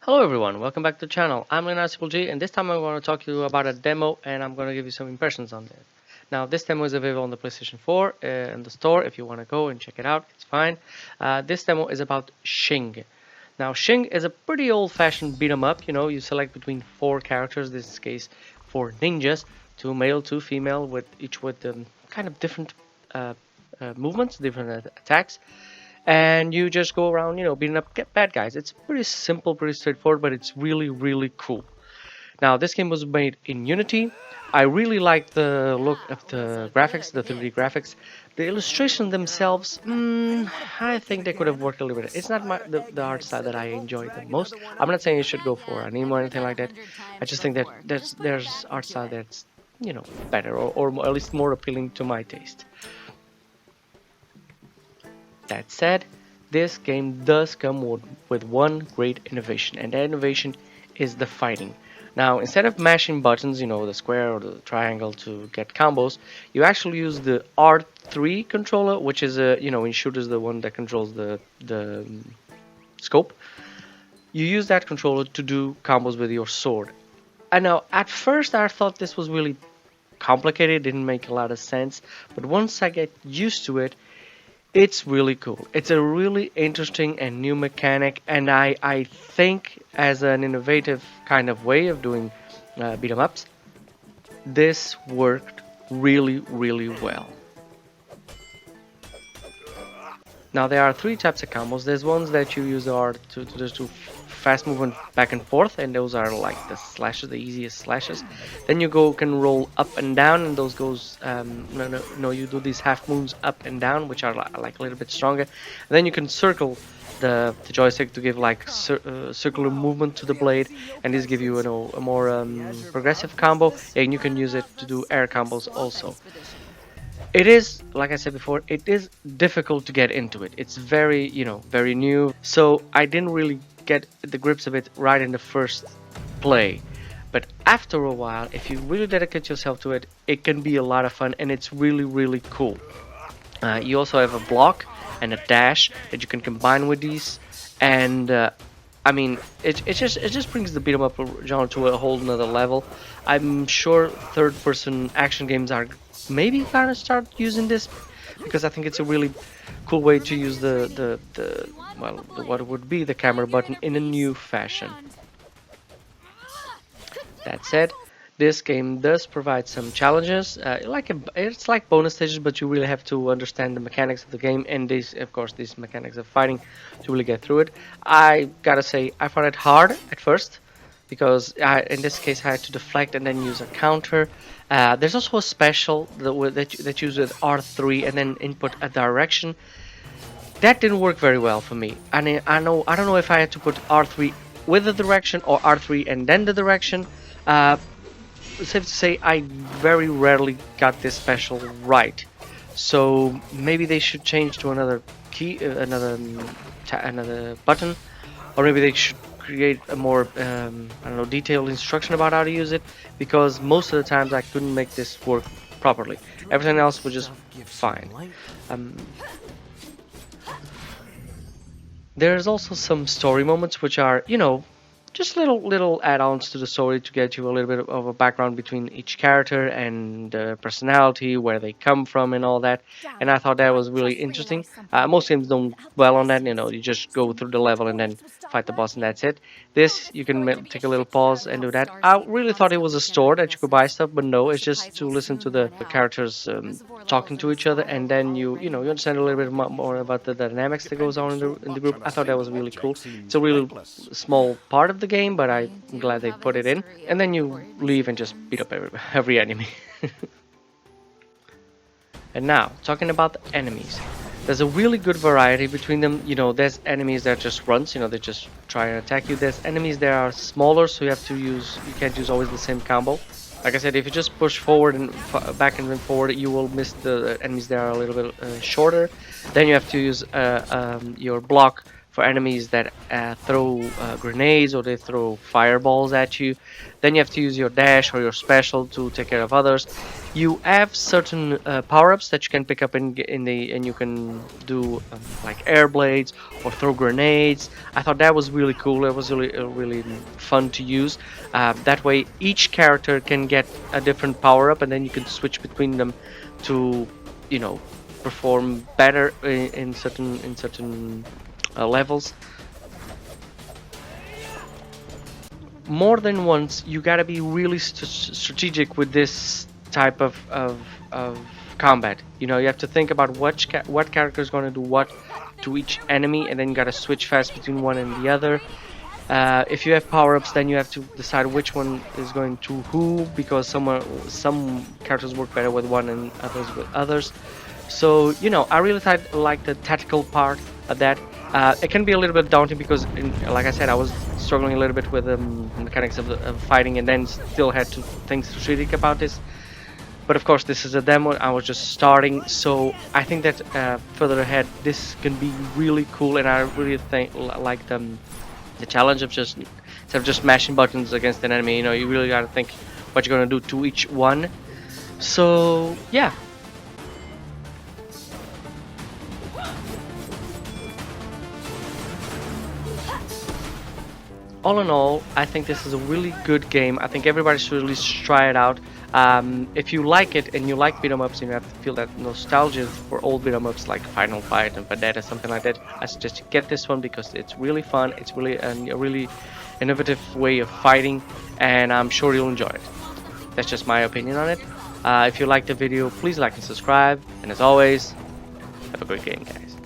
Hello everyone, welcome back to the channel. I'm G, and this time I'm going to talk to you about a demo and I'm going to give you some impressions on it. Now this demo is available on the PlayStation 4 in the store. If you want to go and check it out, it's fine. This demo is about Shing. Now Shing is a pretty old-fashioned beat 'em up. You know, you select between four characters, in this case four ninjas, two male, two female, with each with kind of different movements, different attacks. And you just go around, you know, beating up bad guys. It's pretty simple, pretty straightforward, but it's really, really cool. Now, this game was made in Unity. I really like the look of the graphics, the 3D graphics. The illustrations themselves, I think they could have worked a little bit. It's not the art style that I enjoy the most. I'm not saying you should go for anime or anything like that. I just think that there's art style that's, you know, better or at least more appealing to my taste. That said, this game does come with one great innovation, and that innovation is the fighting. Now, instead of mashing buttons, you know, the square or the triangle to get combos, you actually use the R3 controller, which is you know, in shooters the one that controls the scope. You use that controller to do combos with your sword. And now, at first, I thought this was really complicated, didn't make a lot of sense, but once I get used to it, it's really cool. It's a really interesting and new mechanic, and I think as an innovative kind of way of doing beat 'em ups, this worked really, really well. Now there are three types of combos. There's ones that you use are to just do fast movement back and forth, and those are like the slashes, the easiest slashes. Then you can roll up and down, and those goes no, you do these half moves up and down, which are like a little bit stronger. And then you can circle the joystick to give like circular movement to the blade, and these give you, a more progressive combo, and you can use it to do air combos also. It is, like I said before, it is difficult to get into it. It's very, very new. So I didn't really get the grips of it right in the first play. But after a while, if you really dedicate yourself to it, it can be a lot of fun, and it's really, really cool. You also have a block and a dash that you can combine with these, and I mean, it just brings the beat 'em up genre to a whole nother level. I'm sure third-person action games are maybe gonna start using this, because I think it's a really cool way to use what would be the camera button in a new fashion. That said, this game does provide some challenges. It's like bonus stages, but you really have to understand the mechanics of the game, and these mechanics of fighting to really get through it. I gotta say, I found it hard at first, because in this case I had to deflect and then use a counter. There's also a special that uses R3 and then input a direction. That didn't work very well for me. I don't know if I had to put R3 with the direction or R3 and then the direction. Safe to say, I very rarely got this special right. So maybe they should change to another key, another button, or maybe they should create a more detailed instruction about how to use it, because most of the times I couldn't make this work properly. Everything else was just fine. There's also some story moments which are, just little add-ons to the story to get you a little bit of a background between each character and personality, where they come from and all that. And I thought that was really interesting. Most games don't dwell on that, you just go through the level and then fight the boss and that's it. This, you can take a little pause and do that. I really thought it was a store that you could buy stuff, but no, it's just to listen to the characters talking to each other, and then you understand a little bit more about the dynamics that goes on in the group. I thought that was really cool. It's a really small part of the game, but I'm glad they put it in. And then you leave and just beat up every enemy. And now, talking about the enemies. There's a really good variety between them. There's enemies that just runs, they just try and attack you. There's enemies that are smaller, so you can't use always the same combo. Like I said, if you just push forward and back and then forward, you will miss the enemies that are a little bit shorter. Then you have to use your block for enemies that throw grenades, or they throw fireballs at you. Then you have to use your dash or your special to take care of others. You have certain power-ups that you can pick up and you can do like air blades or throw grenades. I thought that was really cool. It was really fun to use. That way, each character can get a different power-up, and then you can switch between them to, you know, perform better in certain levels. More than once, you gotta be really strategic with this type of combat. You know, you have to think about what character is going to do what to each enemy, and then you gotta switch fast between one and the other. If you have power-ups, then you have to decide which one is going to who, because some characters work better with one and others with others. So, you know, I really like the tactical part of that. It can be a little bit daunting because, like I said, I was struggling a little bit with the mechanics of fighting, and then still had to think strategic about this. But of course, this is a demo. I was just starting, so I think that further ahead, this can be really cool, and I really think like the challenge of just instead of just mashing buttons against an enemy. You know, you really got to think what you're gonna do to each one. So yeah. All in all, I think this is a really good game. I think everybody should at least try it out. If you like it and you like beat 'em ups and you have to feel that nostalgia for old beat 'em ups like Final Fight and Vendetta, something like that, I suggest you get this one because it's really fun. It's really a really innovative way of fighting, and I'm sure you'll enjoy it. That's just my opinion on it. If you liked the video, please like and subscribe. And as always, have a great game, guys.